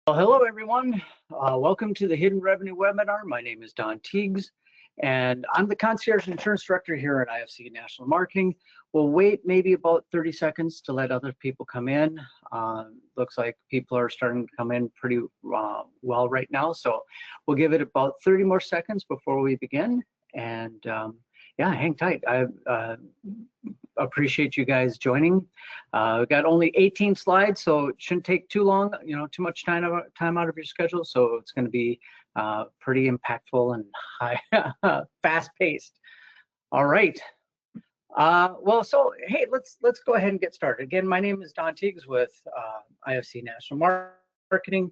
Well, hello everyone. Welcome to the Hidden Revenue webinar. My name is Don Teagues, and I'm the Concierge Insurance Director here at IFC National Marketing. We'll wait maybe about 30 seconds to let other people come in. Looks like people are starting to come in pretty well right now, so we'll give it about 30 more seconds before we begin. And yeah, hang tight. I appreciate you guys joining. We've got only 18 slides, so it shouldn't take too long, too much time out of your schedule. So it's going to be pretty impactful and high, fast-paced. All right. Well, so hey, let's go ahead and get started. Again, my name is Don Teagues with IFC National Marketing.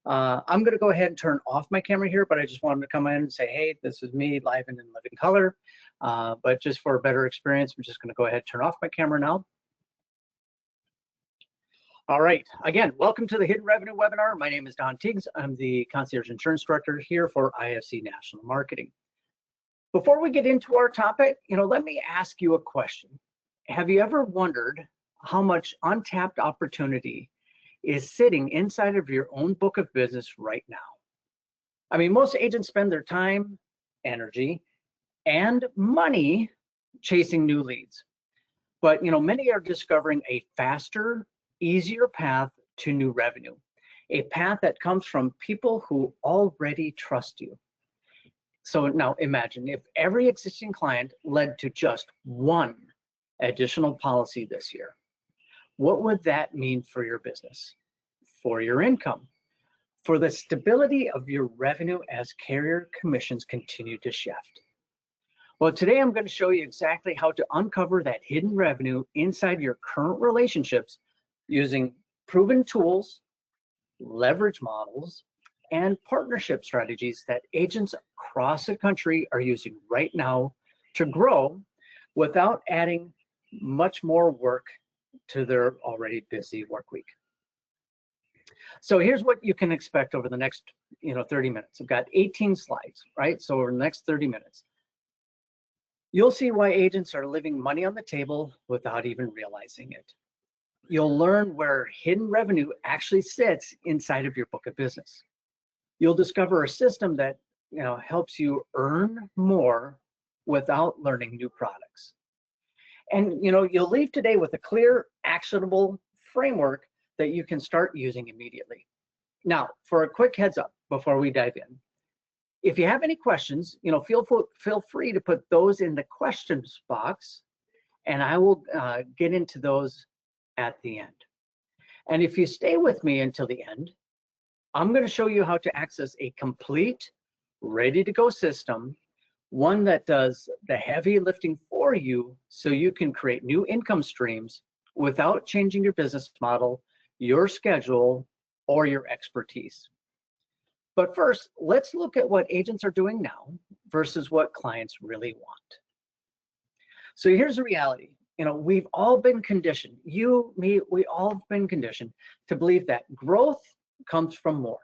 I'm going to go ahead and turn off my camera here, but I just wanted to come in and say, hey, this is me live and in living color. But just for a better experience, I'm just going to go ahead and turn off my camera now. All right, again, welcome to the Hidden Revenue webinar. My name is Don Teagues. I'm the Concierge Insurance Director here for IFC National Marketing. Before we get into our topic, let me ask you a question. Have you ever wondered how much untapped opportunity is sitting inside of your own book of business right now? I mean, most agents spend their time, energy, and money chasing new leads. But many are discovering a faster, easier path to new revenue, a path that comes from people who already trust you. So now imagine if every existing client led to just one additional policy this year. What would that mean for your business, for your income, for the stability of your revenue as carrier commissions continue to shift? Well, today I'm going to show you exactly how to uncover that hidden revenue inside your current relationships using proven tools, leverage models, and partnership strategies that agents across the country are using right now to grow without adding much more work to their already busy work week. So here's what you can expect over the next 30 minutes. I've got 18 slides, right? So over the next 30 minutes, you'll see why agents are leaving money on the table without even realizing it. You'll learn where hidden revenue actually sits inside of your book of business. You'll discover a system that helps you earn more without learning new products. And you'll leave today with a clear, actionable framework that you can start using immediately. Now, for a quick heads up before we dive in, if you have any questions, feel free to put those in the questions box, and I will get into those at the end. And if you stay with me until the end, I'm going to show you how to access a complete, ready-to-go system, one that does the heavy lifting for you so you can create new income streams without changing your business model, your schedule, or your expertise. But first, let's look at what agents are doing now versus what clients really want. So here's the reality. We've all been conditioned, you, me, we all have been conditioned to believe that growth comes from more,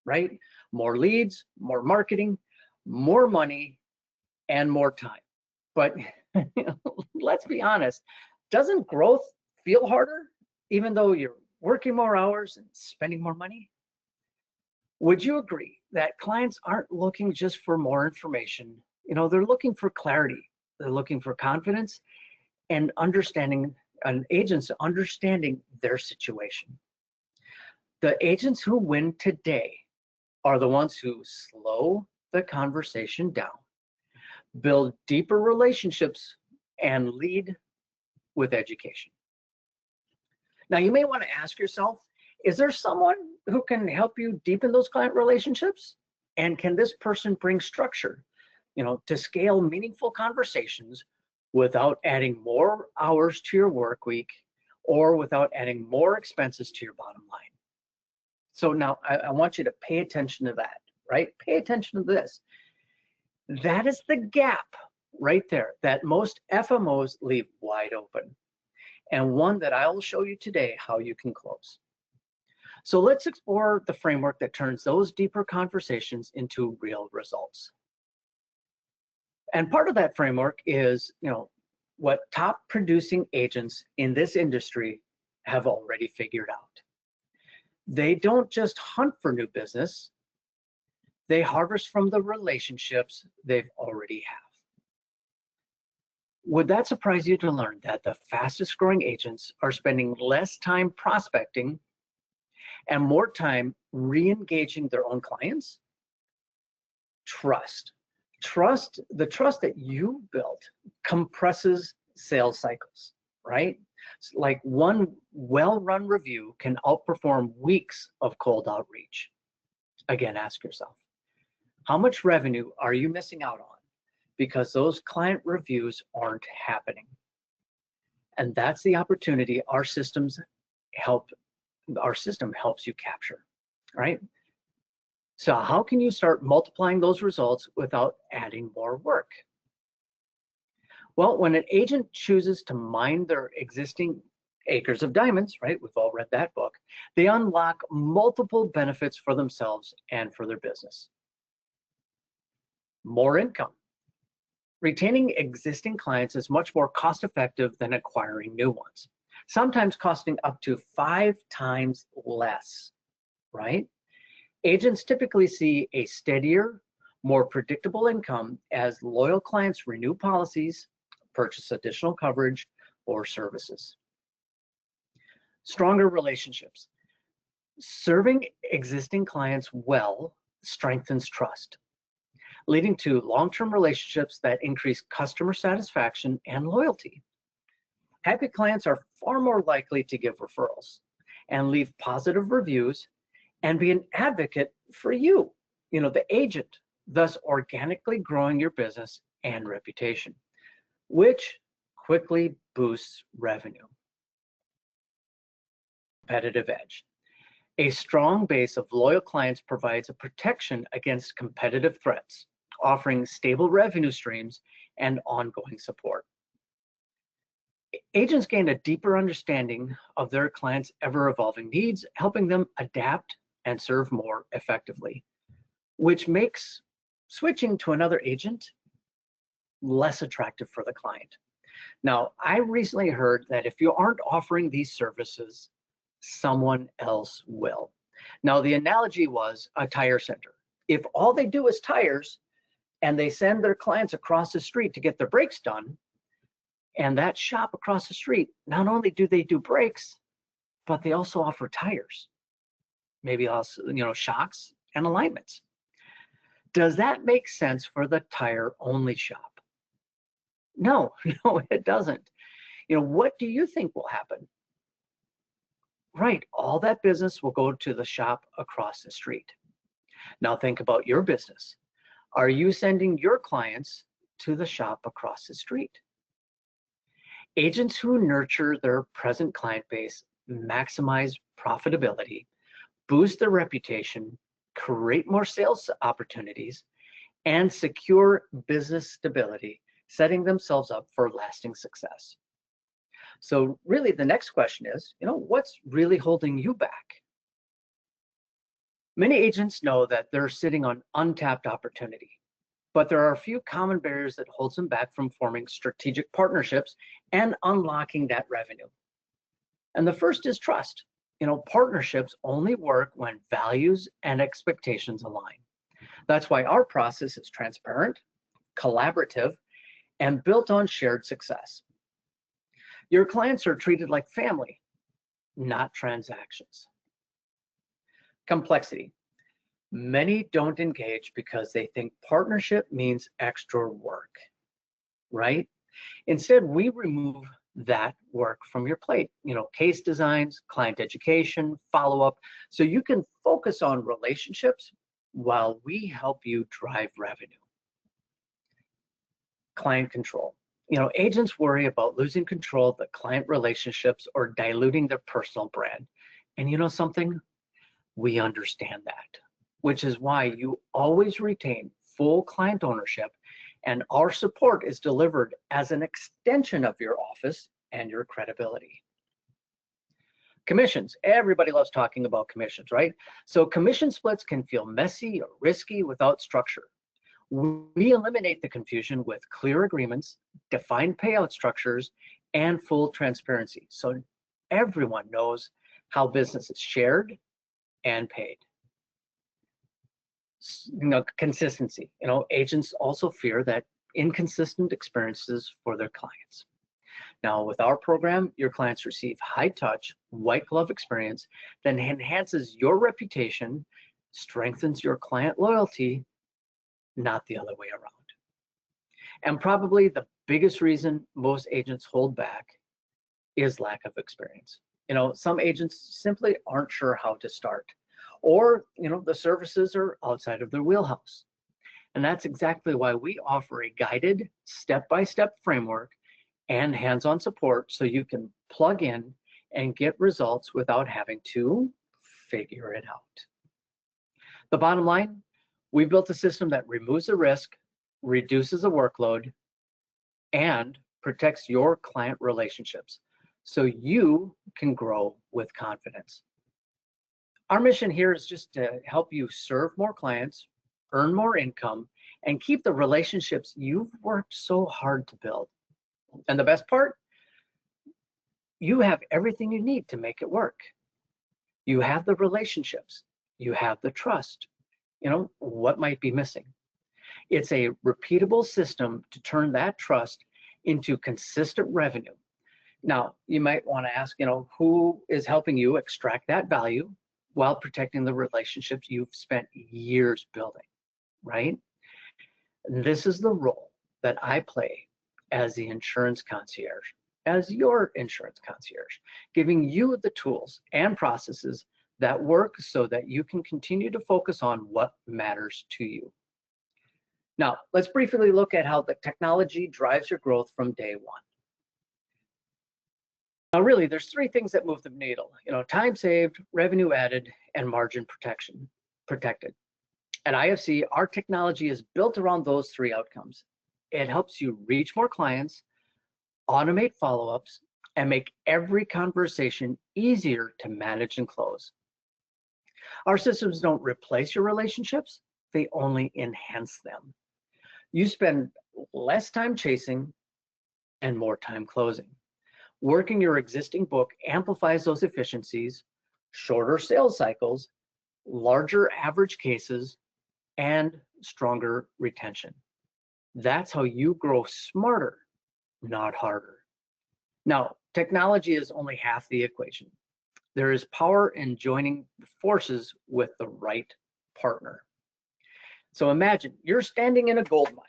right? More leads, more marketing, more money, and more time. But let's be honest, doesn't growth feel harder even though you're working more hours and spending more money? Would you agree that clients aren't looking just for more information? They're looking for clarity. They're looking for confidence and understanding, and agents understanding their situation. The agents who win today are the ones who slow the conversation down, build deeper relationships, and lead with education. Now, you may want to ask yourself, is there someone who can help you deepen those client relationships? And can this person bring structure, to scale meaningful conversations without adding more hours to your work week or without adding more expenses to your bottom line? So now I want you to pay attention to that, right? Pay attention to this. That is the gap right there that most FMOs leave wide open, and one that I will show you today how you can close. So let's explore the framework that turns those deeper conversations into real results. And part of that framework is, what top producing agents in this industry have already figured out. They don't just hunt for new business, they harvest from the relationships they've already have. Would that surprise you to learn that the fastest growing agents are spending less time prospecting and more time re-engaging their own clients? Trust. The trust that you built compresses sales cycles, right? Like one well-run review can outperform weeks of cold outreach. Again, ask yourself, how much revenue are you missing out on because those client reviews aren't happening? And that's the opportunity our system helps you capture, right? So how can you start multiplying those results without adding more work? Well, when an agent chooses to mine their existing acres of diamonds, right? We've all read that book. They unlock multiple benefits for themselves and for their business. More income. Retaining existing clients is much more cost-effective than acquiring new ones, sometimes costing up to 5 times less, right? Agents typically see a steadier, more predictable income as loyal clients renew policies, purchase additional coverage or services. Stronger relationships. Serving existing clients well strengthens trust, leading to long-term relationships that increase customer satisfaction and loyalty. Happy clients are far more likely to give referrals and leave positive reviews and be an advocate for you, the agent, thus organically growing your business and reputation, which quickly boosts revenue. Competitive edge. A strong base of loyal clients provides a protection against competitive threats, offering stable revenue streams and ongoing support. Agents gain a deeper understanding of their clients' ever-evolving needs, helping them adapt and serve more effectively, which makes switching to another agent less attractive for the client. Now, I recently heard that if you aren't offering these services, someone else will. Now, the analogy was a tire center. If all they do is tires and they send their clients across the street to get their brakes done, and that shop across the street, not only do they do brakes, but they also offer tires. Maybe also, shocks and alignments. Does that make sense for the tire-only shop? No, it doesn't. What do you think will happen? Right, all that business will go to the shop across the street. Now think about your business. Are you sending your clients to the shop across the street? Agents who nurture their present client base maximize profitability, boost their reputation, create more sales opportunities, and secure business stability, setting themselves up for lasting success. So really the next question is, what's really holding you back? Many agents know that they're sitting on untapped opportunity, but there are a few common barriers that hold them back from forming strategic partnerships and unlocking that revenue. And the first is trust. Partnerships only work when values and expectations align. That's why our process is transparent, collaborative, and built on shared success. Your clients are treated like family, not transactions. Complexity. Many don't engage because they think partnership means extra work, right? Instead, we remove that work from your plate, case designs, client education, follow-up, so you can focus on relationships while we help you drive revenue. Client control. Agents worry about losing control of the client relationships or diluting their personal brand. And something? We understand that, which is why you always retain full client ownership, and our support is delivered as an extension of your office and your credibility. Commissions. Everybody loves talking about commissions, right? So commission splits can feel messy or risky without structure. We eliminate the confusion with clear agreements, defined payout structures, and full transparency. So everyone knows how business is shared and paid. Consistency. Agents also fear that inconsistent experiences for their clients. Now, with our program, your clients receive high-touch, white-glove experience that enhances your reputation, strengthens your client loyalty, not the other way around. And probably the biggest reason most agents hold back is lack of experience. Some agents simply aren't sure how to start, or the services are outside of their wheelhouse. And that's exactly why we offer a guided step-by-step framework and hands-on support so you can plug in and get results without having to figure it out. The bottom line, we built a system that removes the risk, reduces the workload, and protects your client relationships so you can grow with confidence. Our mission here is just to help you serve more clients, earn more income, and keep the relationships you've worked so hard to build. And the best part, you have everything you need to make it work. You have the relationships, you have the trust. What might be missing? It's a repeatable system to turn that trust into consistent revenue. Now, you might want to ask, who is helping you extract that value while protecting the relationships you've spent years building, right? And this is the role that I play as the insurance concierge, as your insurance concierge, giving you the tools and processes that work so that you can continue to focus on what matters to you. Now, let's briefly look at how the technology drives your growth from day one. Now, really, there's three things that move the needle. Time saved, revenue added, and margin protected. At IFC, our technology is built around those three outcomes. It helps you reach more clients, automate follow-ups, and make every conversation easier to manage and close. Our systems don't replace your relationships, they only enhance them. You spend less time chasing and more time closing. Working your existing book amplifies those efficiencies, shorter sales cycles, larger average cases, and stronger retention. That's how you grow smarter, not harder. Now, technology is only half the equation. There is power in joining forces with the right partner. So imagine you're standing in a gold mine,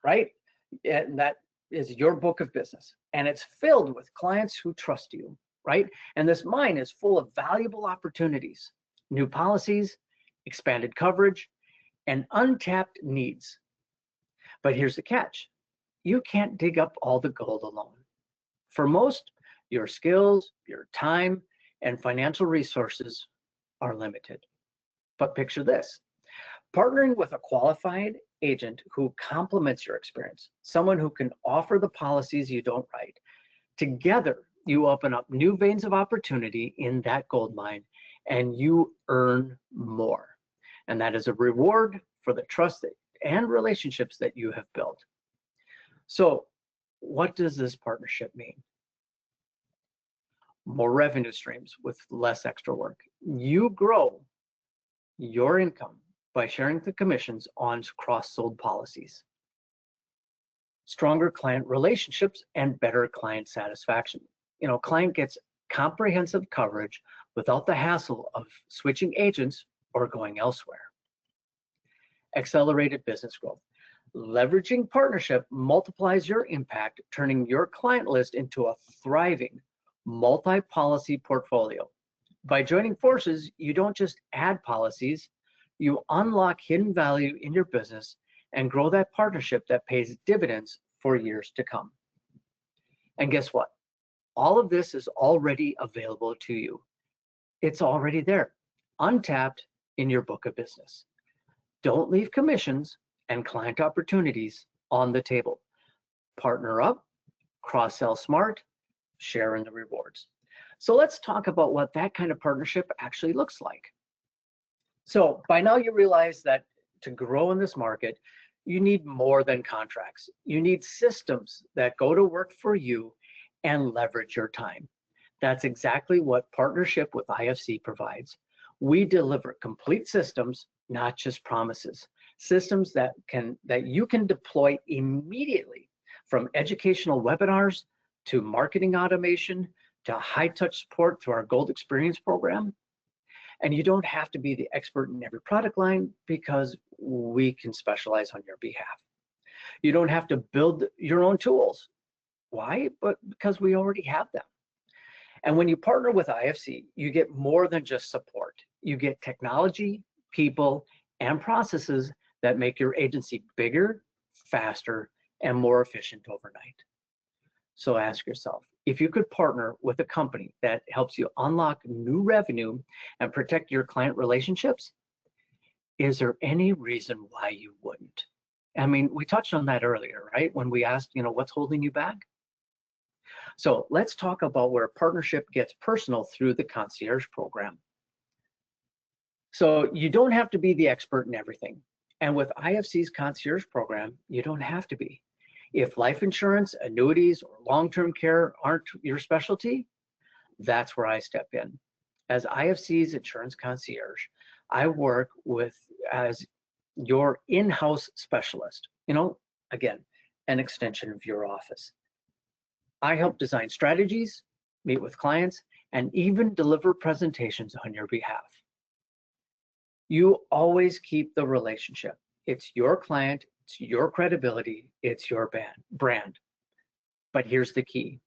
right? And that is your book of business. And it's filled with clients who trust you, right? And this mine is full of valuable opportunities, new policies, expanded coverage, and untapped needs. But here's the catch. You can't dig up all the gold alone. For most, your skills, your time, and financial resources are limited. But picture this. Partnering with a qualified agent who complements your experience, someone who can offer the policies you don't write. Together, you open up new veins of opportunity in that gold mine, and you earn more. And that is a reward for the trust and relationships that you have built. So, what does this partnership mean? More revenue streams with less extra work. You grow your income by sharing the commissions on cross-sold policies. Stronger client relationships and better client satisfaction. Client gets comprehensive coverage without the hassle of switching agents or going elsewhere. Accelerated business growth. Leveraging partnership multiplies your impact, turning your client list into a thriving multi-policy portfolio. By joining forces, you don't just add policies, you unlock hidden value in your business and grow that partnership that pays dividends for years to come. And guess what? All of this is already available to you. It's already there, untapped in your book of business. Don't leave commissions and client opportunities on the table. Partner up, cross-sell smart, share in the rewards. So let's talk about what that kind of partnership actually looks like. So by now you realize that to grow in this market, you need more than contracts. You need systems that go to work for you and leverage your time. That's exactly what partnership with IFC provides. We deliver complete systems, not just promises. Systems that you can deploy immediately, from educational webinars to marketing automation to high-touch support through our Gold Experience program. And you don't have to be the expert in every product line because we can specialize on your behalf. You don't have to build your own tools. Why? But because we already have them. And when you partner with IFC, you get more than just support. You get technology, people, and processes that make your agency bigger, faster, and more efficient overnight. So ask yourself, if you could partner with a company that helps you unlock new revenue and protect your client relationships, is there any reason why you wouldn't? I mean, we touched on that earlier, right? When we asked, what's holding you back? So let's talk about where partnership gets personal through the concierge program. So you don't have to be the expert in everything. And with IFC's concierge program, you don't have to be. If life insurance, annuities, or long-term care aren't your specialty, that's where I step in. As IFC's insurance concierge, I work as your in-house specialist, again, an extension of your office. I help design strategies, meet with clients, and even deliver presentations on your behalf. You always keep the relationship. It's your client, it's your credibility, it's your brand. But here's the key.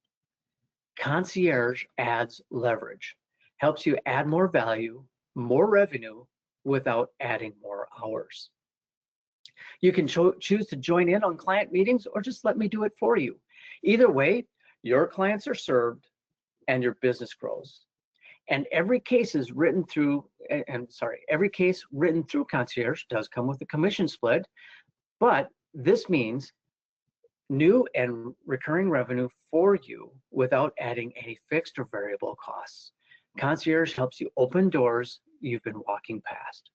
Concierge adds leverage, helps you add more value, more revenue, without adding more hours. You can choose to join in on client meetings or just let me do it for you. Either way, your clients are served and your business grows. And every case written through concierge does come with a commission split, but this means new and recurring revenue for you without adding any fixed or variable costs. Concierge helps you open doors you've been walking past,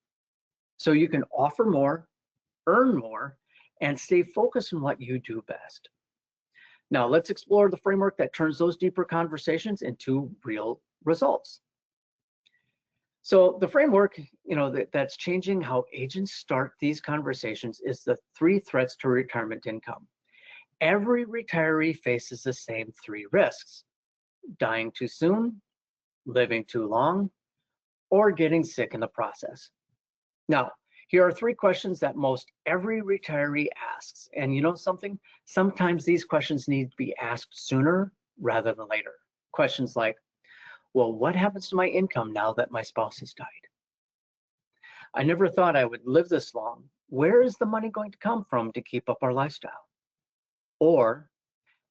so you can offer more, earn more, and stay focused on what you do best. Now let's explore the framework that turns those deeper conversations into real results. So the framework, that's changing how agents start these conversations is the 3 threats to retirement income. Every retiree faces the same 3 risks: dying too soon, living too long, or getting sick in the process. Now, here are 3 questions that most every retiree asks. And you know something? Sometimes these questions need to be asked sooner rather than later. Questions like, well, what happens to my income now that my spouse has died? I never thought I would live this long. Where is the money going to come from to keep up our lifestyle? Or,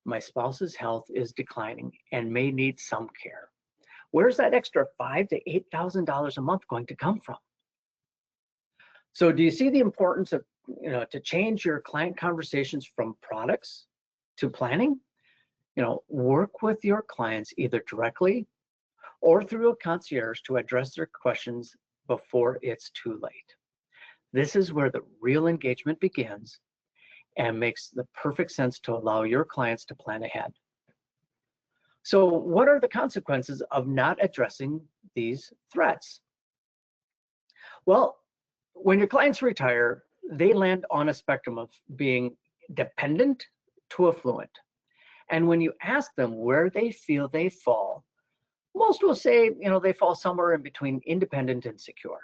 my spouse's health is declining and may need some care. Where's that extra $5,000 to $8,000 a month going to come from? So do you see the importance of, to change your client conversations from products to planning? Work with your clients either directly or through a concierge to address their questions before it's too late. This is where the real engagement begins and makes the perfect sense to allow your clients to plan ahead. So what are the consequences of not addressing these threats? Well, when your clients retire, they land on a spectrum of being dependent to affluent. And when you ask them where they feel they fall, most will say, they fall somewhere in between independent and secure.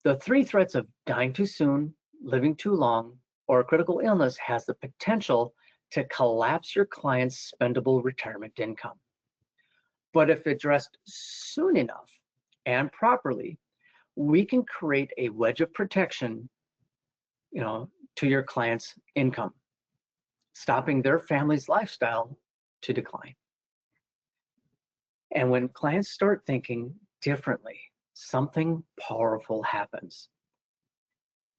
The 3 threats of dying too soon, living too long, or a critical illness has the potential to collapse your client's spendable retirement income. But if addressed soon enough and properly, we can create a wedge of protection, to your client's income, stopping their family's lifestyle to decline. And when clients start thinking differently, something powerful happens.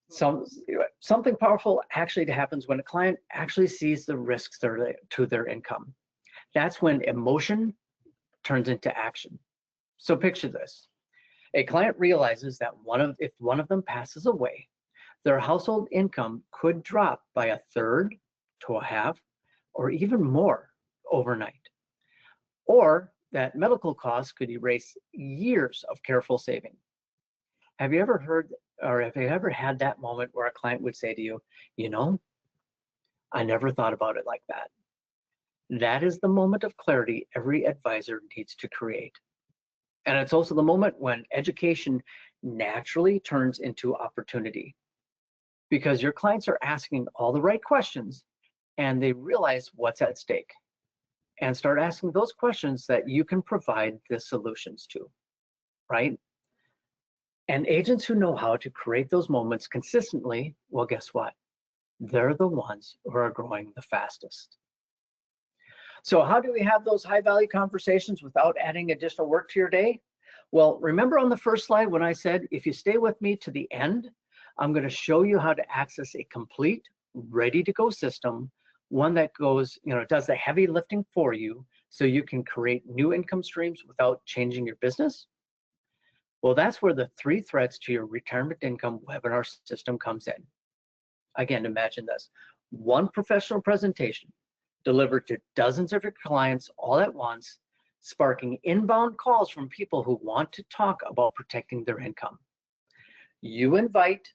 Something powerful actually happens when a client actually sees the risks to their income. That's when emotion turns into action. So picture this. A client realizes that if one of them passes away, their household income could drop by 1/3 to 1/2 or even more overnight. Or that medical costs could erase years of careful saving. Have you ever heard, or have you ever had that moment where a client would say to you, you know, I never thought about it like that? That is the moment of clarity every advisor needs to create. And it's also the moment when education naturally turns into opportunity, because your clients are asking all the right questions and they realize what's at stake and start asking those questions that you can provide the solutions to, right? And agents who know how to create those moments consistently, well, guess what? They're the ones who are growing the fastest. So how do we have those high value conversations without adding additional work to your day? Well, remember on the first slide when I said, if you stay with me to the end, I'm going to show you how to access a complete, ready to go system, one that goes, does the heavy lifting for you so you can create new income streams without changing your business. Well, that's where the 3 threats to your retirement income webinar system comes in. Again, imagine this: one professional presentation delivered to dozens of your clients all at once, sparking inbound calls from people who want to talk about protecting their income. You invite,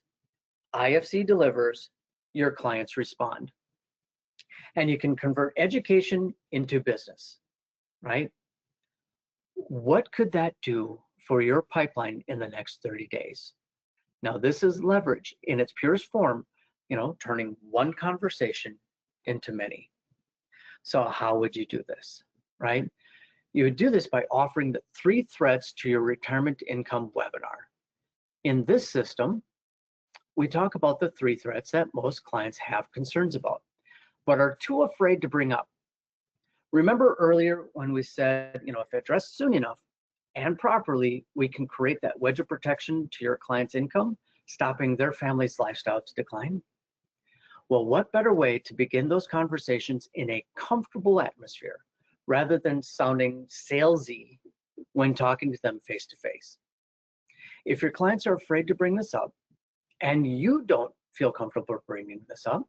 IFC delivers, your clients respond. And you can convert education into business, right? What could that do for your pipeline in the next 30 days? Now, this is leverage in its purest form, turning one conversation into many. So how would you do this, right? You would do this by offering the 3 threats to your retirement income webinar. In this system, we talk about the 3 threats that most clients have concerns about, but are too afraid to bring up. Remember earlier when we said, if addressed soon enough and properly, we can create that wedge of protection to your client's income, stopping their family's lifestyle to decline? Well, what better way to begin those conversations in a comfortable atmosphere rather than sounding salesy when talking to them face to face? If your clients are afraid to bring this up and you don't feel comfortable bringing this up,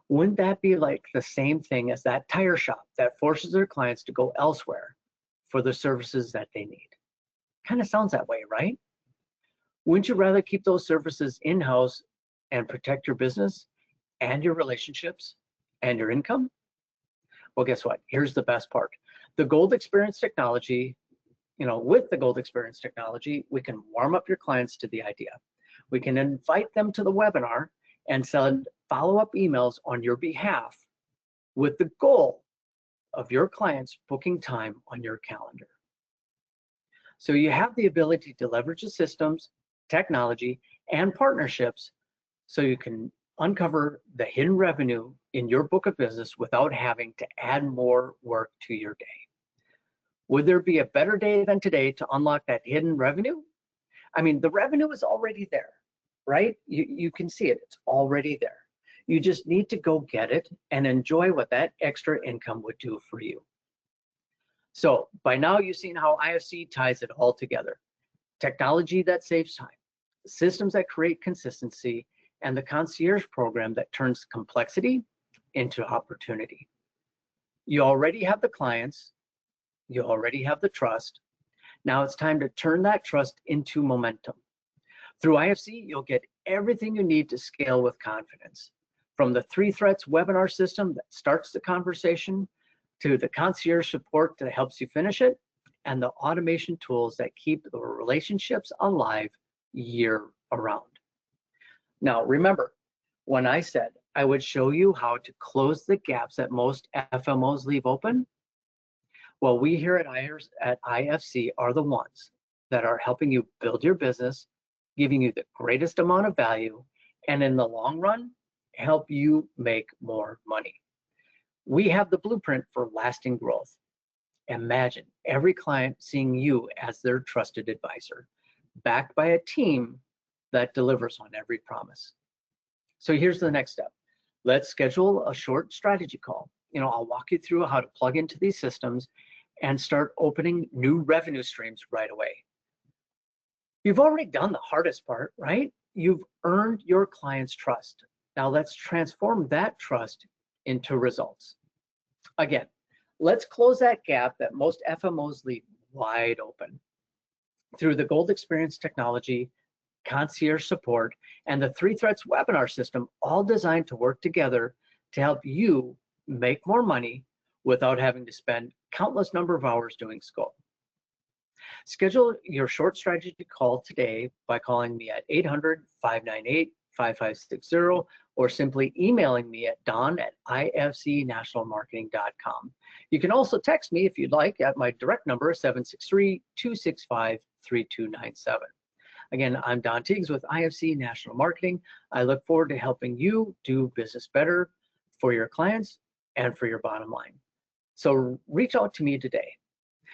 wouldn't that be like the same thing as that tire shop that forces their clients to go elsewhere for the services that they need? Kind of sounds that way, right? Wouldn't you rather keep those services in-house and protect your business and your relationships and your income? Well, guess what? Here's the best part. The Gold Experience technology, with the Gold Experience technology, we can warm up your clients to the idea. We can invite them to the webinar and send follow-up emails on your behalf with the goal of your clients booking time on your calendar. So you have the ability to leverage the systems, technology, and partnerships so you can uncover the hidden revenue in your book of business without having to add more work to your day. Would there be a better day than today to unlock that hidden revenue? I mean, the revenue is already there, right? You can see it, it's already there. You just need to go get it and enjoy what that extra income would do for you. So by now you've seen how IFC ties it all together. Technology that saves time, systems that create consistency, and the concierge program that turns complexity into opportunity. You already have the clients, you already have the trust. Now it's time to turn that trust into momentum. Through IFC, you'll get everything you need to scale with confidence. From the 3 threats webinar system that starts the conversation, to the concierge support that helps you finish it, and the automation tools that keep the relationships alive year around. Now, remember, when I said I would show you how to close the gaps that most FMOs leave open, well, we here at IFC are the ones that are helping you build your business, giving you the greatest amount of value, and in the long run, help you make more money. We have the blueprint for lasting growth. Imagine every client seeing you as their trusted advisor, backed by a team that delivers on every promise. So here's the next step. Let's schedule a short strategy call. I'll walk you through how to plug into these systems and start opening new revenue streams right away. You've already done the hardest part, right? You've earned your client's trust. Now let's transform that trust into results. Again, Let's close that gap that most FMOs leave wide open through the Gold Experience technology, concierge support, and the 3 Threats webinar system, all designed to work together to help you make more money without having to spend countless number of hours doing scope. Schedule your short strategy call today by calling me at 800-598-5560 or simply emailing me at don@ifcnationalmarketing.com. You can also text me if you'd like at my direct number, 763-265-3297. Again, I'm Don Teagues with IFC National Marketing. I look forward to helping you do business better for your clients and for your bottom line. So reach out to me today.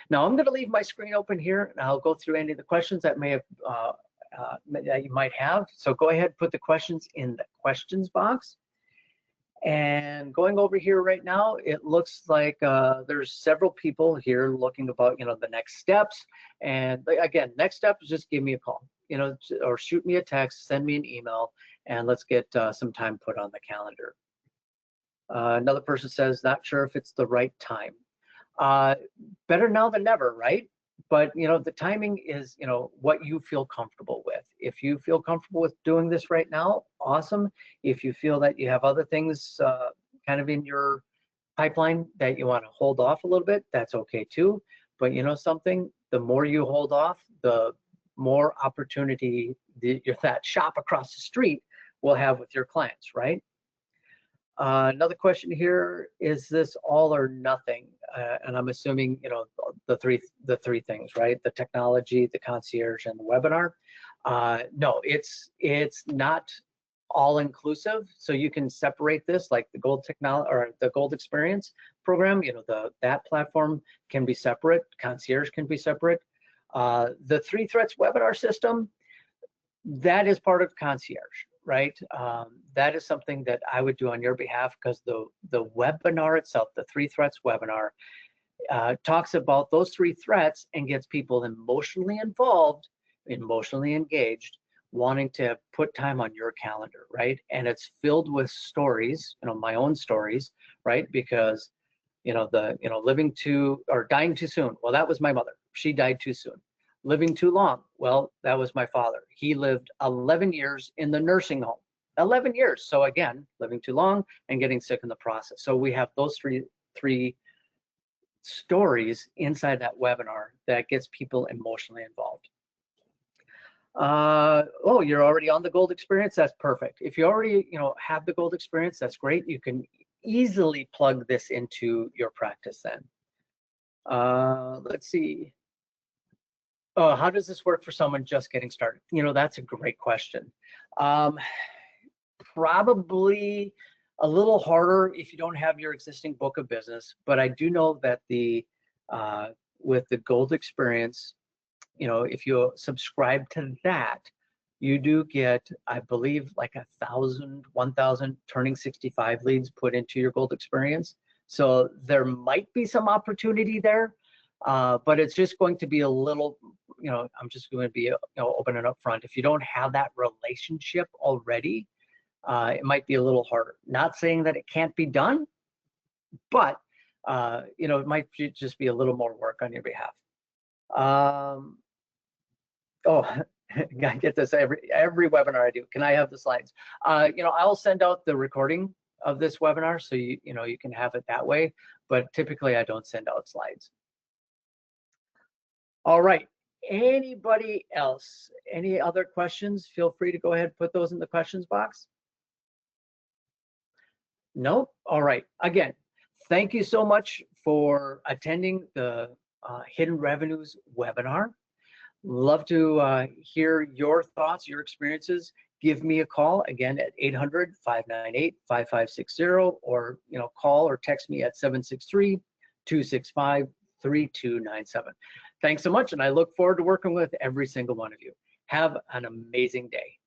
Now I'm going to leave my screen open here, and I'll go through any of the questions that that you might have. So go ahead, put the questions in the questions box. And going over here right now, it looks like there's several people here looking about, the next steps. And again, next step is just give me a call, or shoot me a text, send me an email, and let's get some time put on the calendar. Another person says, not sure if it's the right time. Better now than never, right? But the timing is what you feel comfortable with. If you feel comfortable with doing this right now, awesome. If you feel that you have other things kind of in your pipeline that you want to hold off a little bit, that's okay too. But something, the more you hold off, the more opportunity that shop across the street will have with your clients, right? Another question here, is this all or nothing? And I'm assuming, the three things, right? The technology, the concierge, and the webinar. No, it's not all inclusive. So you can separate this, like the Gold Technology or the Gold Experience program. That platform can be separate. Concierge can be separate. The 3 Threats webinar system, that is part of concierge, right? That is something that I would do on your behalf, because the webinar itself, the 3 Threats webinar, talks about those 3 threats and gets people emotionally involved, emotionally engaged, wanting to put time on your calendar, right? And it's filled with stories, my own stories, right? Because living too or dying too soon. Well, that was my mother. She died too soon. Living too long. Well, that was my father. He lived 11 years in the nursing home. 11 years. So again, living too long and getting sick in the process. So we have those three stories inside that webinar that gets people emotionally involved. Oh, you're already on the Gold Experience? That's perfect. If you already have the Gold Experience, that's great. You can easily plug this into your practice then. Let's see. Oh, how does this work for someone just getting started? That's a great question. Probably a little harder if you don't have your existing book of business, but I do know that with the Gold Experience, if you subscribe to that, you do get, I believe, like 1,000 turning 65 leads put into your Gold Experience. So there might be some opportunity there, but it's just going to be a little, I'm just going to be open and upfront. If you don't have that relationship already, it might be a little harder. Not saying that it can't be done, but it might just be a little more work on your behalf. Oh, I get this every webinar I do. Can I have the slides? I'll send out the recording of this webinar so you can have it that way, but typically I don't send out slides. All right. Anybody else? Any other questions? Feel free to go ahead and put those in the questions box. No? All right. Again, thank you so much for attending the Hidden Revenues webinar. Love to hear your thoughts, your experiences. Give me a call again at 800-598-5560, or call or text me at 763-265-3297. Thanks so much, and I look forward to working with every single one of you. Have an amazing day.